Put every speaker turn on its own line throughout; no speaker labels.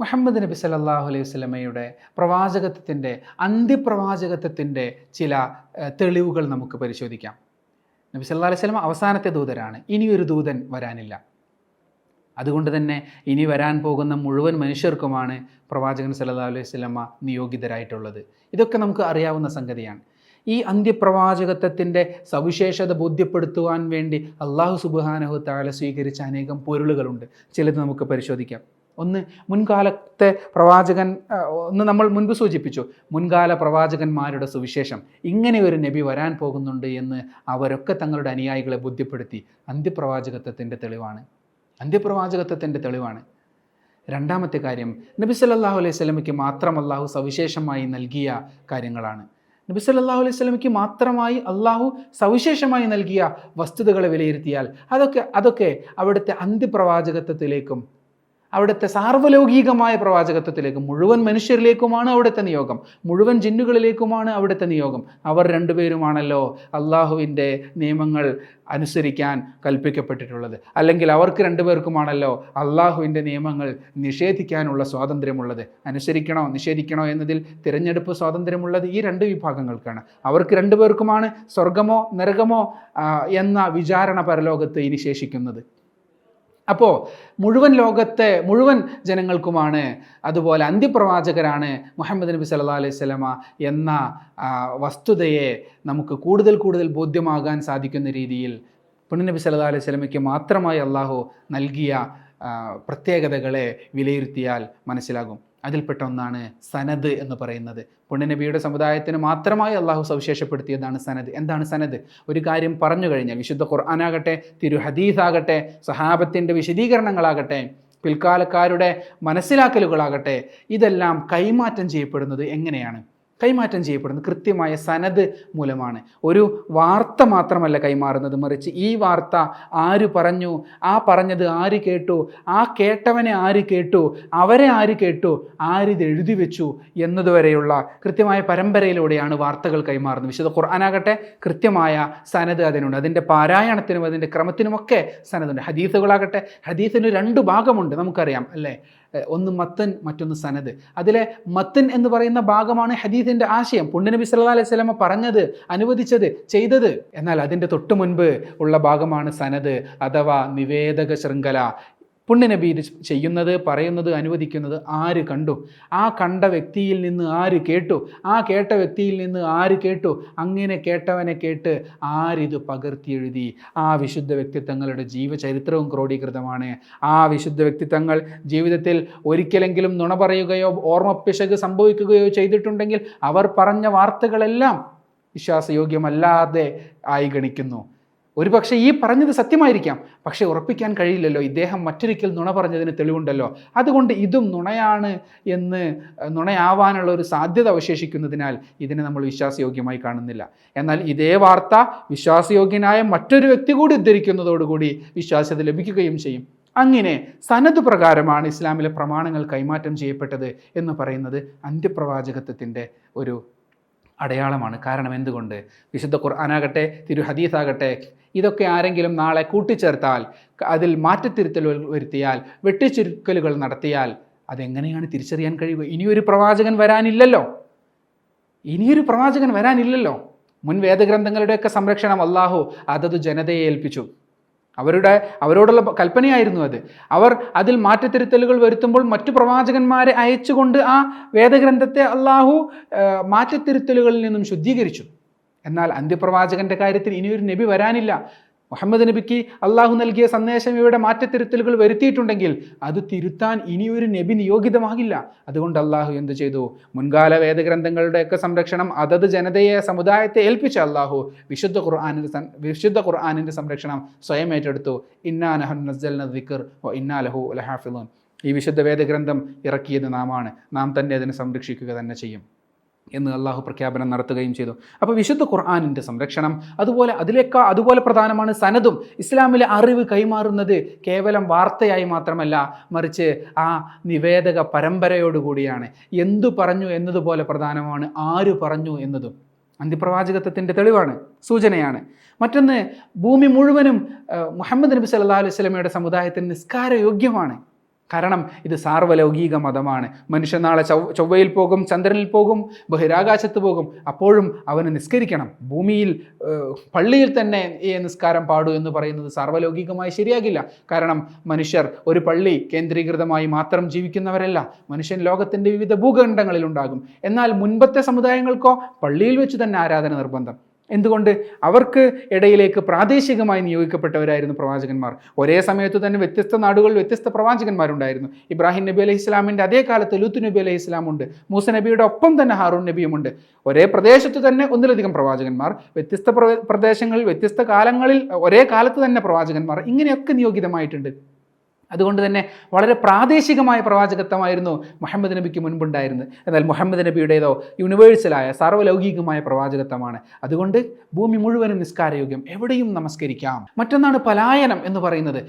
മുഹമ്മദ് നബി സല്ലല്ലാഹു അലൈഹി വസല്ലമയുടെ പ്രവാചകത്വത്തിൻ്റെ അന്ത്യപ്രവാചകത്വത്തിൻ്റെ ചില തെളിവുകൾ നമുക്ക് പരിശോധിക്കാം. നബി സല്ലല്ലാഹു അലൈഹി വസല്ലമ അവസാനത്തെ ദൂതരാണ്. ഇനിയൊരു ദൂതൻ വരാനില്ല. അതുകൊണ്ട് തന്നെ ഇനി വരാൻ പോകുന്ന മുഴുവൻ മനുഷ്യർക്കുമാണ് പ്രവാചകൻ സല്ലല്ലാഹു അലൈഹി വസല്ലമ നിയോഗിതരായിട്ടുള്ളത്. ഇതൊക്കെ നമുക്ക് അറിയാവുന്ന സംഗതിയാണ്. ഈ അന്ത്യപ്രവാചകത്വത്തിൻ്റെ സവിശേഷത ബോധ്യപ്പെടുത്തുവാൻ വേണ്ടി അള്ളാഹു സുബ്ഹാനഹു തആല സ്വീകരിച്ച അനേകം പൊരുളുകളുണ്ട്. ചിലത് നമുക്ക് പരിശോധിക്കാം. ഒന്ന്, മുൻകാലത്തെ പ്രവാചകൻ, നമ്മൾ മുൻപ് സൂചിപ്പിച്ചു, മുൻകാല പ്രവാചകന്മാരുടെ സുവിശേഷം, ഇങ്ങനെ ഒരു നബി വരാൻ പോകുന്നുണ്ട് എന്ന് അവരൊക്കെ തങ്ങളുടെ അനുയായികളെ ബോധ്യപ്പെടുത്തി. അന്ത്യപ്രവാചകത്വത്തിൻ്റെ തെളിവാണ്. രണ്ടാമത്തെ കാര്യം, നബി സല്ലല്ലാഹു അലൈഹി വസല്ലമയ്ക്ക് മാത്രം അള്ളാഹു സവിശേഷമായി നൽകിയ കാര്യങ്ങളാണ്. നബി സല്ലല്ലാഹു അലൈഹി വസല്ലമയ്ക്ക് മാത്രമായി അള്ളാഹു സവിശേഷമായി നൽകിയ വസ്തുതകളെ വിലയിരുത്തിയാൽ അതൊക്കെ അവിടുത്തെ അന്ത്യപ്രവാചകത്വത്തിലേക്കും അവിടുത്തെ സാർവലൗകികമായ പ്രവാചകത്വത്തിലേക്കും മുഴുവൻ മനുഷ്യരിലേക്കുമാണ് അവിടുത്തെ നിയോഗം, മുഴുവൻ ജിന്നുകളിലേക്കുമാണ് അവിടുത്തെ നിയോഗം. അവർ രണ്ടുപേരുമാണല്ലോ അള്ളാഹുവിൻ്റെ നിയമങ്ങൾ അനുസരിക്കാൻ കൽപ്പിക്കപ്പെട്ടിട്ടുള്ളത്. അല്ലെങ്കിൽ അവർക്ക് രണ്ടുപേർക്കുമാണല്ലോ അള്ളാഹുവിൻ്റെ നിയമങ്ങൾ നിഷേധിക്കാനുള്ള സ്വാതന്ത്ര്യമുള്ളത്. അനുസരിക്കണോ നിഷേധിക്കണോ എന്നതിൽ തിരഞ്ഞെടുപ്പ് സ്വാതന്ത്ര്യമുള്ളത് ഈ രണ്ട് വിഭാഗങ്ങൾക്കാണ്. അവർക്ക് രണ്ടുപേർക്കുമാണ് സ്വർഗമോ നരകമോ എന്ന വിചാരണ പരലോകത്ത് ഇനി ശേഷിക്കുന്നത്. അപ്പോൾ മുഴുവൻ ജനങ്ങൾക്കുമാണ്. അതുപോലെ അന്ത്യപ്രവാചകരാണ് മുഹമ്മദ് നബി സല്ലല്ലാഹു അലൈഹി വസല്ലമ എന്ന വസ്തുതയെ നമുക്ക് കൂടുതൽ ബോധ്യമാകാൻ സാധിക്കുന്ന രീതിയിൽ പുണ്യനബി സല്ലല്ലാഹു അലൈഹി വസല്ലമയ്ക്ക് മാത്രമായി അള്ളാഹു നൽകിയ പ്രത്യേകതകളെ വിലയിരുത്തിയാൽ മനസ്സിലാകും. അതിൽപ്പെട്ട ഒന്നാണ് സനദ് എന്ന് പറയുന്നത്. പുണ്യനബിയുടെ സമുദായത്തിന് മാത്രമായി അള്ളാഹു സവിശേഷപ്പെടുത്തിയതാണ് സനദ്. എന്താണ് സനദ്? ഒരു കാര്യം പറഞ്ഞു കഴിഞ്ഞാൽ, വിശുദ്ധ ഖുർആനാകട്ടെ, തിരു ഹദീസാകട്ടെ, സഹാബത്തിൻ്റെ വിശദീകരണങ്ങളാകട്ടെ, പിൽക്കാലക്കാരുടെ മനസ്സിലാക്കലുകളാകട്ടെ, ഇതെല്ലാം കൈമാറ്റം ചെയ്യപ്പെടുന്നത് എങ്ങനെയാണ്? കൈമാറ്റം ചെയ്യപ്പെടുന്നത് കൃത്യമായ സനദ് മൂലമാണ്. ഒരു വാർത്ത മാത്രമല്ല കൈമാറുന്നത്, മറിച്ച് ഈ വാർത്ത ആര് പറഞ്ഞു, ആ പറഞ്ഞത് ആര് കേട്ടു, ആ കേട്ടവനെ ആര് കേട്ടു, അവരെ ആര് കേട്ടു, ആരിത് എഴുതി വെച്ചു എന്നതുവരെയുള്ള കൃത്യമായ പരമ്പരയിലൂടെയാണ് വാർത്തകൾ കൈമാറുന്നത്. വിശുദ്ധ ഖുർആനാകട്ടെ കൃത്യമായ സനദ് അതിനുണ്ട്. അതിൻ്റെ പാരായണത്തിനും അതിൻ്റെ ക്രമത്തിനുമൊക്കെ സനദുണ്ട്. ഹദീസുകളാകട്ടെ, ഹദീസിന് രണ്ട് ഭാഗമുണ്ട്, നമുക്കറിയാം അല്ലേ? ഒന്ന് മത്തൻ, മറ്റൊന്ന് സനദ്. അതിലെ മത്തൻ എന്ന് പറയുന്ന ഭാഗമാണ് ഹദീസിൻ്റെ ആശയം, പുണ്യനബി സല്ലല്ലാഹു അലൈഹി വസല്ലമ പറഞ്ഞത്, അനുവദിച്ചത്, ചെയ്തത്. എന്നാൽ അതിൻ്റെ തൊട്ടു മുൻപ് ഉള്ള ഭാഗമാണ് സനദ് അഥവാ നിവേദക ശൃംഖല. പുണ്യനബി ചെയ്യുന്നത്, പറയുന്നത്, അനുവദിക്കുന്നത് ആര് കണ്ടു, ആ കണ്ട വ്യക്തിയിൽ നിന്ന് ആര് കേട്ടു, ആ കേട്ട വ്യക്തിയിൽ നിന്ന് ആര് കേട്ടു, അങ്ങനെ കേട്ടവനെ കേട്ട് ആരിത് പകർത്തി എഴുതി. ആ വിശുദ്ധ വ്യക്തിത്വങ്ങളുടെ ജീവചരിത്രവും ക്രോഡീകൃതമാണ്. ആ വിശുദ്ധ വ്യക്തിത്വങ്ങൾ ജീവിതത്തിൽ ഒരിക്കലെങ്കിലും നുണ പറയുകയോ ഓർമ്മപ്പിശക് സംഭവിക്കുകയോ ചെയ്തിട്ടുണ്ടെങ്കിൽ അവർ പറഞ്ഞ വാർത്തകളെല്ലാം വിശ്വാസയോഗ്യമല്ലാതെ ആയി ഗണിക്കുന്നു. ഒരു പക്ഷേ ഈ പറഞ്ഞത് സത്യമായിരിക്കാം, പക്ഷേ ഉറപ്പിക്കാൻ കഴിയില്ലല്ലോ, ഇദ്ദേഹം മറ്റൊരിക്കൽ നുണ പറഞ്ഞതിന് തെളിവുണ്ടല്ലോ. അതുകൊണ്ട് ഇതും നുണയാവാനുള്ള ഒരു സാധ്യത അവശേഷിക്കുന്നതിനാൽ ഇതിനെ നമ്മൾ വിശ്വാസയോഗ്യമായി കാണുന്നില്ല. എന്നാൽ ഇതേ വാർത്ത വിശ്വാസയോഗ്യനായ മറ്റൊരു വ്യക്തി കൂടി ഉദ്ധരിക്കുന്നതോടുകൂടി വിശ്വാസ്യത ലഭിക്കുകയും ചെയ്യും. അങ്ങനെ സനദ് പ്രകാരമാണ് ഇസ്ലാമിലെ പ്രമാണങ്ങൾ കൈമാറ്റം ചെയ്യപ്പെട്ടത് എന്ന് പറയുന്നത് അന്ത്യപ്രവാചകത്വത്തിൻ്റെ ഒരു അടയാളമാണ്. കാരണം എന്തുകൊണ്ട്? വിശുദ്ധ ഖുർആനാകട്ടെ, തിരു ഹദീസാകട്ടെ, ഇതൊക്കെ ആരെങ്കിലും നാളെ കൂട്ടിച്ചേർത്താൽ, അതിൽ മാറ്റത്തിരുത്തലുകൾ വരുത്തിയാൽ, വെട്ടിച്ചുരുക്കലുകൾ നടത്തിയാൽ അതെങ്ങനെയാണ് തിരിച്ചറിയാൻ കഴിയുക? ഇനിയൊരു പ്രവാചകൻ വരാനില്ലല്ലോ. മുൻ വേദഗ്രന്ഥങ്ങളുടെയൊക്കെ സംരക്ഷണം അള്ളാഹു അതത് ജനതയെ ഏൽപ്പിച്ചു. അവരോടുള്ള കൽപ്പനയായിരുന്നു അത്. അവർ അതിൽ മാറ്റത്തിരുത്തലുകൾ വരുത്തുമ്പോൾ മറ്റു പ്രവാചകന്മാരെ അയച്ചുകൊണ്ട് ആ വേദഗ്രന്ഥത്തെ അള്ളാഹു മാറ്റത്തിരുത്തലുകളിൽ നിന്നും ശുദ്ധീകരിച്ചു. എന്നാൽ അന്ത്യപ്രവാചകന്റെ കാര്യത്തിൽ ഇനിയൊരു നബി വരാനില്ല. മുഹമ്മദ് നബിക്ക് അള്ളാഹു നൽകിയ സന്ദേശം ഇവിടെ മാറ്റത്തിരുത്തലുകൾ വരുത്തിയിട്ടുണ്ടെങ്കിൽ അത് തിരുത്താൻ ഇനിയൊരു നബി നിയോഗിതമാകില്ല. അതുകൊണ്ട് അള്ളാഹു എന്ത് ചെയ്തു? മുൻകാല വേദഗ്രന്ഥങ്ങളുടെയൊക്കെ സംരക്ഷണം അതത് ജനതയെ, സമുദായത്തെ ഏൽപ്പിച്ച അള്ളാഹു വിശുദ്ധ ഖുർആനിൻ്റെ സംരക്ഷണം സ്വയം ഏറ്റെടുത്തു. ഇന്നാ നഹ്നു നസ്സൽന ദിക്ർ വ ഇന്നാ ലഹു ലഹാഫിളൂൻ. ഈ വിശുദ്ധ വേദഗ്രന്ഥം ഇറക്കിയത് നാമാണ്, നാം തന്നെ അതിനെ സംരക്ഷിക്കുക തന്നെ ചെയ്യും എന്ന് അള്ളാഹു പ്രഖ്യാപനം നടത്തുകയും ചെയ്തു. അപ്പോൾ വിശുദ്ധ ഖുർആനിൻ്റെ സംരക്ഷണം, അതുപോലെ പ്രധാനമാണ് സനദും. ഇസ്ലാമിലെ അറിവ് കൈമാറുന്നത് കേവലം വാർത്തയായി മാത്രമല്ല, മറിച്ച് ആ നിവേദക പരമ്പരയോടുകൂടിയാണ്. എന്തു പറഞ്ഞു എന്നതുപോലെ പ്രധാനമാണ് ആര് പറഞ്ഞു എന്നതും. അന്ത്യപ്രവാചകത്വത്തിൻ്റെ തെളിവാണ്, സൂചനയാണ്. മറ്റൊന്ന്, ഭൂമി മുഴുവനും മുഹമ്മദ് നബി സല്ലല്ലാഹു അലൈഹി വസല്ലമയുടെ സമുദായത്തിന് നിസ്കാരയോഗ്യമാണ്. കാരണം ഇത് സാർവലൗകിക മതമാണ്. മനുഷ്യൻ നാളെ ചൊവ്വയിൽ പോകും, ചന്ദ്രനിൽ പോകും, ബഹിരാകാശത്ത് പോകും, അപ്പോഴും അവന് നിസ്കരിക്കണം. ഭൂമിയിൽ പള്ളിയിൽ തന്നെ ഈ നിസ്കാരം പാടൂ എന്ന് പറയുന്നത് സാർവലൗകികമായി ശരിയാകില്ല. കാരണം മനുഷ്യർ ഒരു പള്ളി കേന്ദ്രീകൃതമായി മാത്രം ജീവിക്കുന്നവരല്ല. മനുഷ്യൻ ലോകത്തിൻ്റെ വിവിധ ഭൂഖണ്ഡങ്ങളിൽ ഉണ്ടാകും. എന്നാൽ മുൻപത്തെ സമുദായങ്ങൾക്കോ പള്ളിയിൽ വെച്ച് തന്നെ ആരാധന നിർബന്ധം. എന്തുകൊണ്ട്? അവർക്ക് ഇടയിലേക്ക് പ്രാദേശികമായി നിയോഗിക്കപ്പെട്ടവരായിരുന്നു പ്രവാചകന്മാർ. ഒരേ സമയത്ത് തന്നെ വ്യത്യസ്ത നാടുകളിൽ വ്യത്യസ്ത പ്രവാചകന്മാരുണ്ടായിരുന്നു. ഇബ്രാഹിം നബി അലൈഹി ഇസ്ലാമിൻ്റെ അതേ കാലത്ത് ലൂത്ത് നബി അലൈഹി ഇസ്ലാമുണ്ട്. മൂസ നബിയുടെ ഒപ്പം തന്നെ ഹാറൂൺ നബിയുമുണ്ട്. ഒരേ പ്രദേശത്ത് തന്നെ ഒന്നിലധികം പ്രവാചകന്മാർ, വ്യത്യസ്ത പ്രദേശങ്ങളിൽ വ്യത്യസ്ത കാലങ്ങളിൽ ഒരേ കാലത്ത് തന്നെ പ്രവാചകന്മാർ, ഇങ്ങനെയൊക്കെ നിയോഗിതമായിട്ടുണ്ട്. അതുകൊണ്ട് തന്നെ വളരെ പ്രാദേശികമായ പ്രവാചകത്വമായിരുന്നു മുഹമ്മദ് നബിക്ക് മുൻപുണ്ടായിരുന്നത്. എന്നാൽ മുഹമ്മദ് നബിയുടേതോ യൂണിവേഴ്സലായ സാർവലൗകികമായ പ്രവാചകത്വമാണ്. അതുകൊണ്ട് ഭൂമി മുഴുവനും നിസ്കാരയോഗ്യം, എവിടെയും നമസ്കരിക്കാം. മറ്റൊന്നാണ് പലായനം എന്ന് പറയുന്നത്.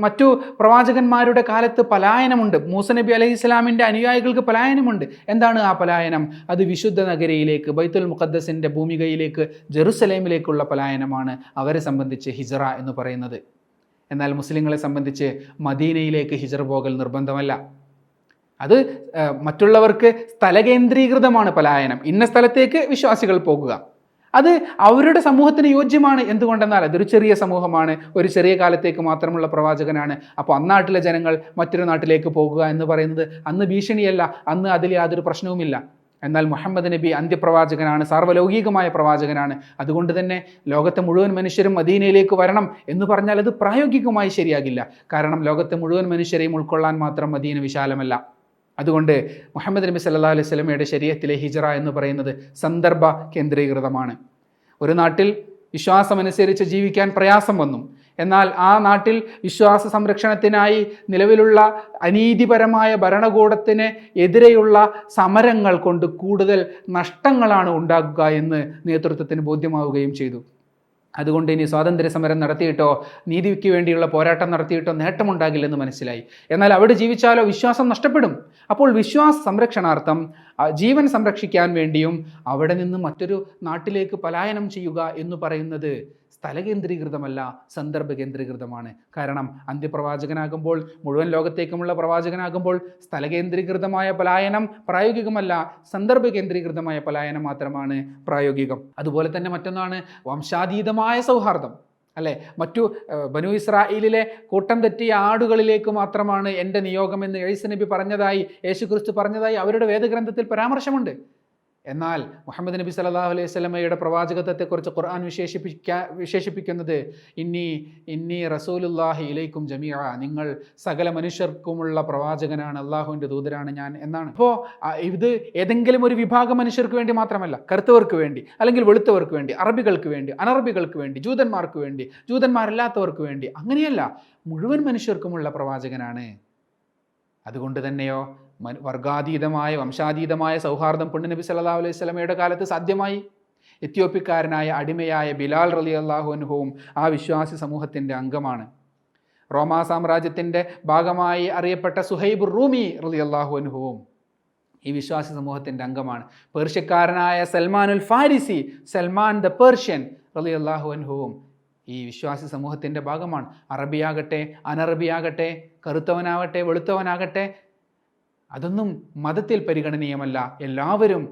മറ്റു പ്രവാചകന്മാരുടെ കാലത്ത് പലായനമുണ്ട്. മൂസ നബി അലൈഹി ഇസ്ലാമിൻ്റെ അനുയായികൾക്ക് പലായനമുണ്ട്. എന്താണ് ആ പലായനം? അത് വിശുദ്ധ നഗരിയിലേക്ക്, ബൈത്തുൽ മുഖദ്ദസിൻ്റെ ഭൂമികയിലേക്ക്, ജെറുസലേമിലേക്കുള്ള പലായനമാണ് അവരെ സംബന്ധിച്ച് ഹിജ്റ എന്ന് പറയുന്നത്. എന്നാൽ മുസ്ലിങ്ങളെ സംബന്ധിച്ച് മദീനയിലേക്ക് ഹിജ്റ പോകൽ നിർബന്ധമല്ല. അത് മറ്റുള്ളവർക്ക് സ്ഥലകേന്ദ്രീകൃതമാണ് പലായനം. ഇന്ന സ്ഥലത്തേക്ക് വിശ്വാസികൾ പോകുക, അത് അവരുടെ സമൂഹത്തിന് യോജ്യമാണ്. എന്തുകൊണ്ടെന്നാൽ അതൊരു ചെറിയ സമൂഹമാണ്, ഒരു ചെറിയ കാലത്തേക്ക് മാത്രമുള്ള പ്രവാചകനാണ്. അപ്പോൾ അന്നാട്ടിലെ ജനങ്ങൾ മറ്റൊരു നാട്ടിലേക്ക് പോകുക എന്ന് പറയുന്നത് അന്ന് ഭീഷണിയല്ല, അന്ന് അതിൽ യാതൊരു പ്രശ്നവുമില്ല. എന്നാൽ മുഹമ്മദ് നബി അന്ത്യപ്രവാചകനാണ്, സാർവലൗകികമായ പ്രവാചകനാണ്. അതുകൊണ്ട് തന്നെ ലോകത്തെ മുഴുവൻ മനുഷ്യരും മദീനയിലേക്ക് വരണം എന്ന് പറഞ്ഞാൽ അത് പ്രായോഗികമായി ശരിയാകില്ല. കാരണം ലോകത്തെ മുഴുവൻ മനുഷ്യരെയും ഉൾക്കൊള്ളാൻ മാത്രം മദീന വിശാലമല്ല. അതുകൊണ്ട് മുഹമ്മദ് നബി സല്ലല്ലാഹു അലൈഹി വസല്ലമയുടെ ശരീഅത്തിലെ ഹിജ്റ എന്ന് പറയുന്നത് സന്ദർഭ കേന്ദ്രീകൃതമാണ്. ഒരു നാട്ടിൽ വിശ്വാസമനുസരിച്ച് ജീവിക്കാൻ പ്രയാസം വന്നു, എന്നാൽ ആ നാട്ടിൽ വിശ്വാസ സംരക്ഷണത്തിനായി നിലവിലുള്ള അനീതിപരമായ ഭരണകൂടത്തിന് എതിരെയുള്ള സമരങ്ങൾ കൊണ്ട് കൂടുതൽ നഷ്ടങ്ങളാണ് ഉണ്ടാകുക എന്ന് നേതൃത്വത്തിന് ബോധ്യമാവുകയും ചെയ്തു. അതുകൊണ്ട് ഇനി സ്വാതന്ത്ര്യ സമരം നടത്തിയിട്ടോ നീതിക്ക് വേണ്ടിയുള്ള പോരാട്ടം നടത്തിയിട്ടോ നേട്ടമുണ്ടാകില്ലെന്ന് മനസ്സിലായി. എന്നാൽ അവിടെ ജീവിച്ചാലോ വിശ്വാസം നഷ്ടപ്പെടും. അപ്പോൾ വിശ്വാസ സംരക്ഷണാർത്ഥം ജീവൻ സംരക്ഷിക്കാൻ വേണ്ടിയും അവിടെ നിന്ന് മറ്റൊരു നാട്ടിലേക്ക് പലായനം ചെയ്യുക എന്ന് പറയുന്നത് സ്ഥലകേന്ദ്രീകൃതമല്ല, സന്ദർഭ കേന്ദ്രീകൃതമാണ്. കാരണം അന്ത്യപ്രവാചകനാകുമ്പോൾ, മുഴുവൻ ലോകത്തേക്കുമുള്ള പ്രവാചകനാകുമ്പോൾ സ്ഥലകേന്ദ്രീകൃതമായ പലായനം പ്രായോഗികമല്ല, സന്ദർഭ കേന്ദ്രീകൃതമായ പലായനം മാത്രമാണ് പ്രായോഗികം. അതുപോലെ തന്നെ മറ്റൊന്നാണ് വംശാതീതമായ സൗഹാർദ്ദം. അല്ലേ, മറ്റു ബനു ഇസ്രായേലിലെ കൂട്ടം തെറ്റിയ ആടുകളിലേക്ക് മാത്രമാണ് എൻ്റെ നിയോഗമെന്ന് ഈസാ നബി പറഞ്ഞതായി, യേശുക്രിസ്തു പറഞ്ഞതായി അവരുടെ വേദഗ്രന്ഥത്തിൽ പരാമർശമുണ്ട്. എന്നാൽ മുഹമ്മദ് നബി സല്ലല്ലാഹു അലൈഹി വസല്ലമയുടെ പ്രവാചകത്വത്തെക്കുറിച്ച് ഖുർആൻ വിശേഷിപ്പിക്കുന്നത് ഇന്നി റസൂലുള്ളാഹി ഇലൈക്കും ജമീഅ, നിങ്ങൾ സകല മനുഷ്യർക്കുമുള്ള പ്രവാചകനാണ്, അള്ളാഹുവിൻ്റെ ദൂതരാണ് ഞാൻ എന്നാണ്. അപ്പോൾ ഇത് ഏതെങ്കിലും ഒരു വിഭാഗം മനുഷ്യർക്ക് വേണ്ടി മാത്രമല്ല, കറുത്തവർക്ക് വേണ്ടി, അല്ലെങ്കിൽ വെളുത്തവർക്ക് വേണ്ടി, അറബികൾക്ക് വേണ്ടി, അനറബികൾക്ക് വേണ്ടി, ജൂതന്മാർക്ക് വേണ്ടി, ജൂതന്മാരല്ലാത്തവർക്ക് വേണ്ടി, അങ്ങനെയല്ല, മുഴുവൻ മനുഷ്യർക്കുമുള്ള പ്രവാചകനാണ്. അതുകൊണ്ട് തന്നെയോ വർഗാതീതമായ വംശാതീതമായ സൗഹാർദ്ദം പുണ്യനബി സല്ലല്ലാഹു അലൈഹി വസല്ലമയുടെ കാലത്ത് സാധ്യമായി. എത്യോപ്യക്കാരനായ അടിമയായ ബിലാൽ റളിയല്ലാഹു അൻഹുവും ആ വിശ്വാസി സമൂഹത്തിൻ്റെ അംഗമാണ്. റോമാ സാമ്രാജ്യത്തിൻ്റെ ഭാഗമായി അറിയപ്പെട്ട സുഹൈബ് റൂമി റളിയല്ലാഹു അൻഹുവും ഈ വിശ്വാസി സമൂഹത്തിൻ്റെ അംഗമാണ്. പേർഷ്യക്കാരനായ സൽമാനുൽ ഫാരിസി, സൽമാൻ ദ പേർഷ്യൻ റളിയല്ലാഹു അൻഹുവും ഈ വിശ്വാസി സമൂഹത്തിൻ്റെ ഭാഗമാണ്. അറബിയാകട്ടെ അനറബിയാകട്ടെ, കറുത്തവനാവട്ടെ വെളുത്തവനാകട്ടെ, അതൊന്നും മതത്തിൽ പരിഗണനീയമല്ല. എല്ലാവരും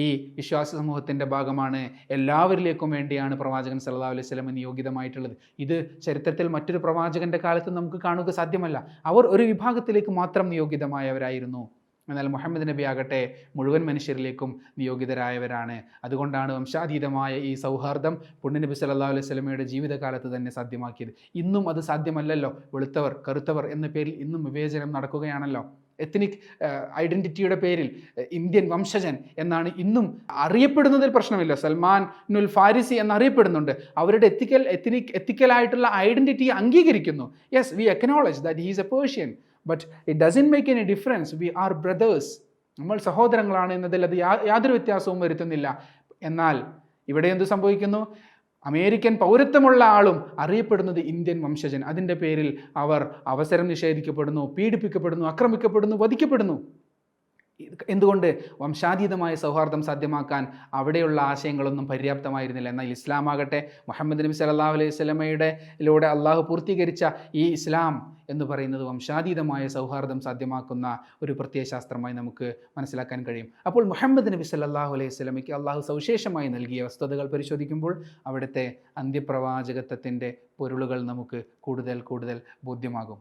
ഈ വിശ്വാസ സമൂഹത്തിൻ്റെ ഭാഗമാണ്. എല്ലാവരിലേക്കും വേണ്ടിയാണ് പ്രവാചകൻ സല്ലല്ലാഹു അലൈഹി വസല്ലം നിയോഗിതമായിട്ടുള്ളത്. ഇത് ചരിത്രത്തിൽ മറ്റൊരു പ്രവാചകൻ്റെ കാലത്ത് നമുക്ക് കാണുക സാധ്യമല്ല. അവർ ഒരു വിഭാഗത്തിലേക്ക് മാത്രം നിയോഗിതമായവരായിരുന്നു. എന്നാൽ മുഹമ്മദ് നബി ആകട്ടെ മുഴുവൻ മനുഷ്യരിലേക്കും നിയോഗിതരായവരാണ്. അതുകൊണ്ടാണ് വംശാതീതമായ ഈ സൗഹാർദ്ദം പുണ്യനബി സല്ലല്ലാഹു അലൈഹി വസല്ലമയുടെ ജീവിതകാലത്ത് തന്നെ സാധ്യമാക്കിയത്. ഇന്നും അത് സാധ്യമല്ലല്ലോ. വെളുത്തവർ കറുത്തവർ എന്ന പേരിൽ ഇന്നും വിവേചനം നടക്കുകയാണല്ലോ. എത്നിക് ഐഡൻറ്റിറ്റിയുടെ പേരിൽ ഇന്ത്യൻ വംശജൻ എന്നാണ് ഇന്നും അറിയപ്പെടുന്നതിൽ പ്രശ്നമില്ല. സൽമാനുൽ ഫാരിസി എന്നറിയപ്പെടുന്നുണ്ട്. അവരുടെ എത്തിക്കലായിട്ടുള്ള ഐഡൻറ്റിറ്റി അംഗീകരിക്കുന്നു. Yes, we acknowledge that he is a Persian, but it doesn't make any difference. We are brothers, നമ്മൾ സഹോദരങ്ങളാണ് എന്നതിൽ അത് യാതൊരു വ്യത്യാസവും വരുത്തുന്നില്ല. എന്നാൽ ഇവിടെ എന്തു സംഭവിക്കുന്നു? അമേരിക്കൻ പൗരത്വമുള്ള ആളും അറിയപ്പെടുന്നത് ഇന്ത്യൻ വംശജൻ. അതിൻ്റെ പേരിൽ അവർ അവസരം നിഷേധിക്കപ്പെടുന്നു, പീഡിപ്പിക്കപ്പെടുന്നു, ആക്രമിക്കപ്പെടുന്നു, വധിക്കപ്പെടുന്നു. എന്തുകൊണ്ട്? വംശാതീതമായ സൗഹാർദ്ദം സാധ്യമാക്കാൻ അവിടെയുള്ള ആശയങ്ങളൊന്നും പര്യാപ്തമായിരുന്നില്ല. എന്നാൽ ഇസ്ലാമാകട്ടെ, മുഹമ്മദ് നബി സല്ലല്ലാഹു അലൈഹി വസല്ലമയുടെ ലൂടെ അള്ളാഹു പൂർത്തീകരിച്ച ഈ ഇസ്ലാം എന്ന് പറയുന്നത് വംശാതീതമായ സൗഹാർദ്ദം സാധ്യമാക്കുന്ന ഒരു പ്രത്യയശാസ്ത്രമായി നമുക്ക് മനസ്സിലാക്കാൻ കഴിയും. അപ്പോൾ മുഹമ്മദ് നബി സല്ലല്ലാഹു അലൈഹി വസല്ലമയ്ക്ക് അള്ളാഹു സവിശേഷമായി നൽകിയ വസ്തുതകൾ പരിശോധിക്കുമ്പോൾ അവിടുത്തെ അന്ത്യപ്രവാചകത്വത്തിൻ്റെ പൊരുളുകൾ നമുക്ക് കൂടുതൽ ബോധ്യമാകും.